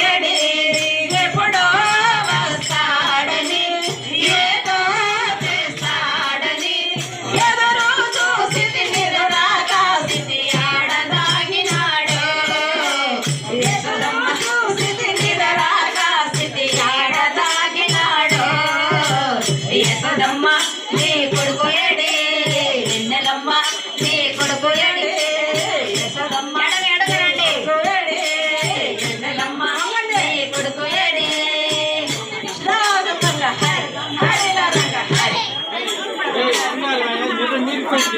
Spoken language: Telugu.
ఎడి ఎప్పుడో వస్తాడని ఏదో చేస్తాడని ఎదురు చూసి నిదురాక స్థితి ఆడదాగినాడు యశోదమ్మ చూసి నిదురాక స్థితి ఆడదాగినాడు యశోదమ్మ నీ కొడుకు ఎడి వెన్నెలమ్మ నీ కొడుకు ఎడి యశోదమ్మ ఎడగరండి వెన్నెలమ్మ నీ కొడుకు ఎడి రాగంగా హరి హరిలా రంగ హరి మీరు